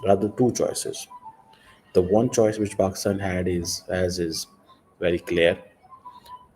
rather two choices. The one choice which Pakistan had is very clear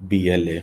BLA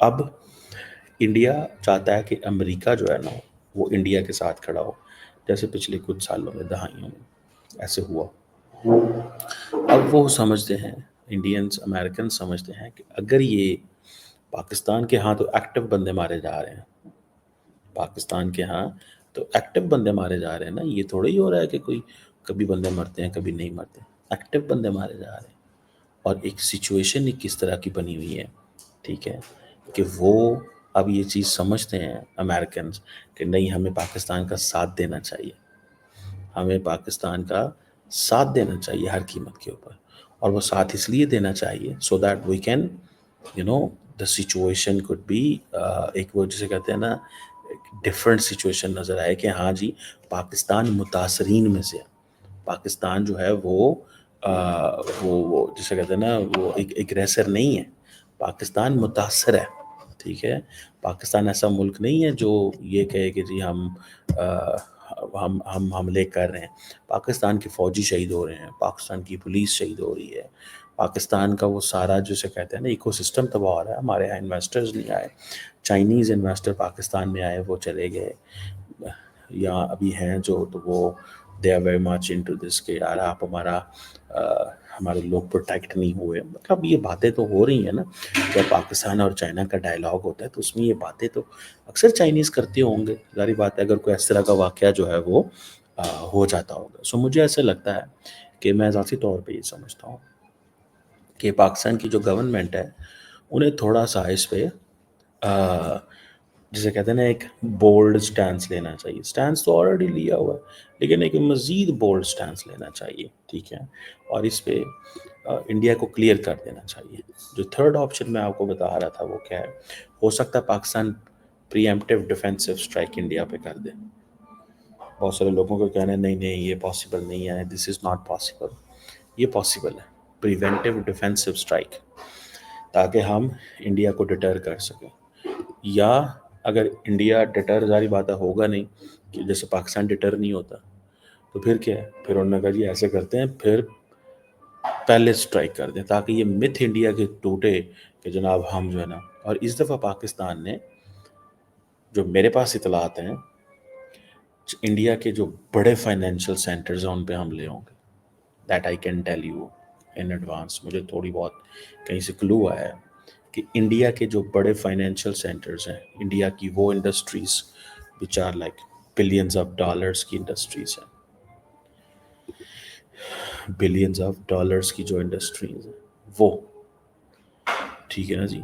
اب India چاہتا ہے کہ امریکہ جو ہے نا وہ انڈیا کے ساتھ کھڑا ہو، جیسے پچھلے کچھ سالوں میں، دہائیوں میں ایسے ہوا۔ اب وہ سمجھتے ہیں، انڈینز امریکن سمجھتے ہیں کہ اگر یہ پاکستان کے ہاں تو ایکٹیو بندے مارے جا رہے ہیں، پاکستان کے ہاں تو ایکٹیو بندے مارے جا رہے ہیں نا، یہ تھوڑا ہی ہو رہا ہے کہ کوئی کبھی بندے مرتے ہیں کبھی نہیں مرتے، ایکٹیو بندے مارے جا رہے ہیں۔ اور ایک سچویشن ایک کس طرح کی بنی ہوئی ہے، ٹھیک ہے، کہ وہ اب یہ چیز سمجھتے ہیں امریکنز کہ نہیں، ہمیں پاکستان کا ساتھ دینا چاہیے، ہمیں پاکستان کا ساتھ دینا چاہیے ہر قیمت کے اوپر، اور وہ ساتھ اس لیے دینا چاہیے so that we can the situation could be, ایک وہ جسے کہتے ہیں نا ڈفرینٹ سچویشن نظر آئے کہ ہاں جی پاکستان متاثرین میں سے ہے، پاکستان جو ہے وہ جسے کہتے ہیں نا وہ ایک اگریسر نہیں ہے، پاکستان متاثر ہے، ٹھیک ہے، پاکستان ایسا ملک نہیں ہے جو یہ کہے کہ جی ہم حملے کر رہے ہیں، پاکستان کے فوجی شہید ہو رہے ہیں، پاکستان کی پولیس شہید ہو رہی ہے، پاکستان کا وہ سارا جسے کہتے ہیں نا ایکو سسٹم تباہ ہو رہا ہے، ہمارے یہاں انویسٹرز نہیں آئے، چائنیز انویسٹر پاکستان میں آئے وہ چلے گئے، یا ابھی ہیں جو تو وہ they are very much into this کہ یار آپ ہمارے لوگ پروٹیکٹ نہیں ہوئے، مطلب یہ باتیں تو ہو رہی ہیں نا، جب پاکستان اور چائنا کا ڈائلاگ ہوتا ہے تو اس میں یہ باتیں تو اکثر چائنیز کرتے ہوں گے، ظاہری بات ہے اگر کوئی اس طرح کا واقعہ جو ہے وہ ہو جاتا ہوگا۔ سو مجھے ایسا لگتا ہے کہ میں ذاتی طور پہ یہ سمجھتا ہوں کہ پاکستان کی جو گورنمنٹ ہے انہیں تھوڑا سا اس پہ جسے کہتے ہیں نا ایک بولڈ سٹینس لینا چاہیے، سٹینس تو آلریڈی لیا ہوا ہے لیکن ایک مزید بولڈ سٹینس لینا چاہیے، ٹھیک ہے، اور اس پہ انڈیا کو کلیئر کر دینا چاہیے۔ جو تھرڈ آپشن میں آپ کو بتا رہا تھا وہ کیا ہے، ہو سکتا ہے پاکستان پری ایمپٹیو ڈیفینسو اسٹرائک انڈیا پہ کر دے۔ بہت سارے لوگوں کو کہنا ہے نہیں نہیں یہ پاسبل نہیں ہے، دس از ناٹ پاسبل، یہ پاسبل ہے، پریونٹیو ڈیفینسو اسٹرائک، تاکہ ہم انڈیا کو ڈٹر کر سکیں۔ یا اگر انڈیا ڈٹر، ظاہری بات ہے ہوگا نہیں کہ جیسے پاکستان ڈٹر نہیں ہوتا، تو پھر کیا ہے، پھر انہوں نے کہا جی ایسے کرتے ہیں، پھر پہلے اسٹرائک کر دیں تاکہ یہ متھ انڈیا کے ٹوٹے کہ جناب ہم جو ہے نا۔ اور اس دفعہ پاکستان نے، جو میرے پاس اطلاعات ہیں، انڈیا کے جو بڑے فائنینشیل سینٹرز ہیں ان پہ حملے ہوں گے، that I can tell you in advance. مجھے تھوڑی بہت کہیں سے کلو آیا ہے کہ انڈیا کے جو بڑے فائنینشیل سینٹرز ہیں، انڈیا کی وہ industries which are like billions of dollars کی انڈسٹریز ہیں، بلینز آف ڈالرز کی جو انڈسٹریز ہیں وہ، ٹھیک ہے نا جی،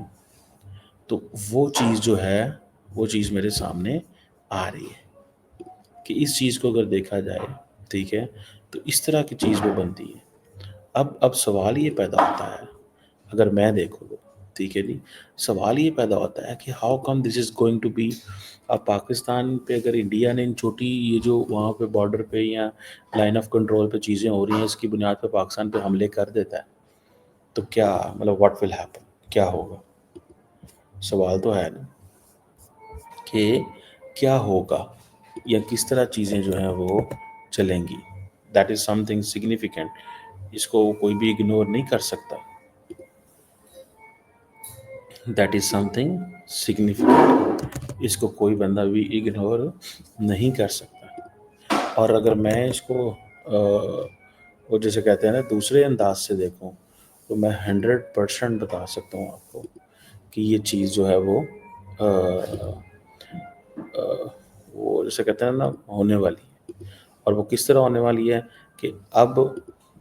تو وہ چیز جو ہے وہ چیز میرے سامنے آ رہی ہے کہ اس چیز کو اگر دیکھا جائے، ٹھیک ہے، تو اس طرح کی چیز وہ بنتی ہے۔ اب سوال یہ پیدا ہوتا ہے، اگر میں دیکھوں تو، ٹھیک ہے جی، سوال یہ پیدا ہوتا ہے کہ how come this is going to be. اب پاکستان پہ اگر انڈیا نے ان چھوٹی یہ جو وہاں پہ بارڈر پہ یا لائن آف کنٹرول پہ چیزیں ہو رہی ہیں اس کی بنیاد پہ پاکستان پہ حملے کر دیتا ہے، تو کیا مطلب واٹ ول ہیپن، کیا ہوگا؟ سوال تو ہے نا کہ کیا ہوگا یا کس طرح چیزیں جو ہیں وہ چلیں گی۔ That is something significant, اس کو کوئی بھی اگنور نہیں کر سکتا، that is something significant, اس کو کوئی بندہ بھی اگنور نہیں کر سکتا۔ اور اگر میں اس کو وہ جیسے کہتے ہیں نا دوسرے انداز سے دیکھوں تو میں 100% بتا سکتا ہوں آپ کو کہ یہ چیز جو ہے وہ جیسے کہتے ہیں نا ہونے والی ہے۔ اور وہ کس طرح ہونے والی ہے کہ اب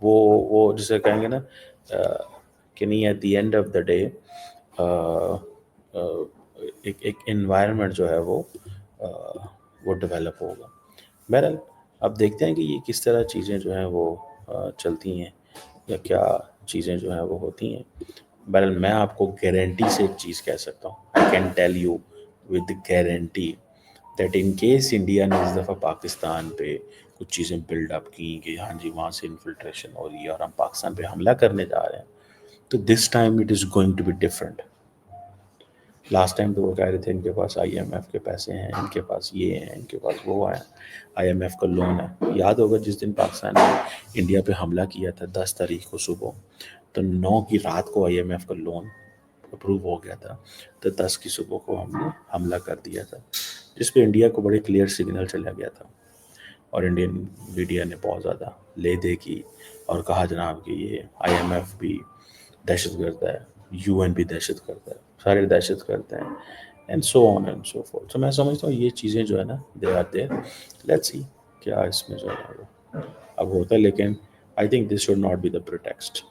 وہ جسے کہیں گے نا کہ نہیں، at the end of the day ایک انوائرمنٹ جو ہے وہ ڈیولپ ہوگا۔ بہرحال اب دیکھتے ہیں کہ یہ کس طرح چیزیں جو ہیں وہ چلتی ہیں یا کیا چیزیں جو ہیں وہ ہوتی ہیں۔ بہرحال میں آپ کو گارنٹی سے ایک چیز کہہ سکتا ہوں، I can tell you with guarantee that in case India نے اس دفعہ پاکستان پہ کچھ چیزیں بلڈ اپ کی کہ ہاں جی وہاں سے انفلٹریشن ہو رہی ہے اور ہم پاکستان پہ حملہ کرنے جا رہے ہیں، تو this time it is going to be different. Last time تو وہ کہہ رہے تھے ان کے پاس آئی ایم ایف کے پیسے ہیں، ان کے پاس یہ ہیں، ان کے پاس وہ ہیں، آئی ایم ایف کا لون ہے۔ یاد ہوگا جس دن پاکستان نے انڈیا پہ حملہ کیا تھا 10 تاریخ کو صبح، تو 9 کی رات کو آئی ایم ایف کا لون اپروو ہو گیا تھا تو 10 کی صبح کو ہم نے حملہ کر دیا تھا، جس پہ انڈیا کو بڑے کلیئر سگنل چلا گیا تھا، اور انڈین میڈیا نے بہت زیادہ لے دے کی اور کہا جناب کہ یہ IMF بھی دہشت گرد ہے، UN بھی دہشت گرد ہے، سارے دہشت گرد ہیں، and so on and so forth. تو میں سمجھتا ہوں یہ چیزیں جو ہے نا they are there. Let's see کیا اس میں جو ہے اب ہوتا ہے، لیکن I think this should not be the pretext.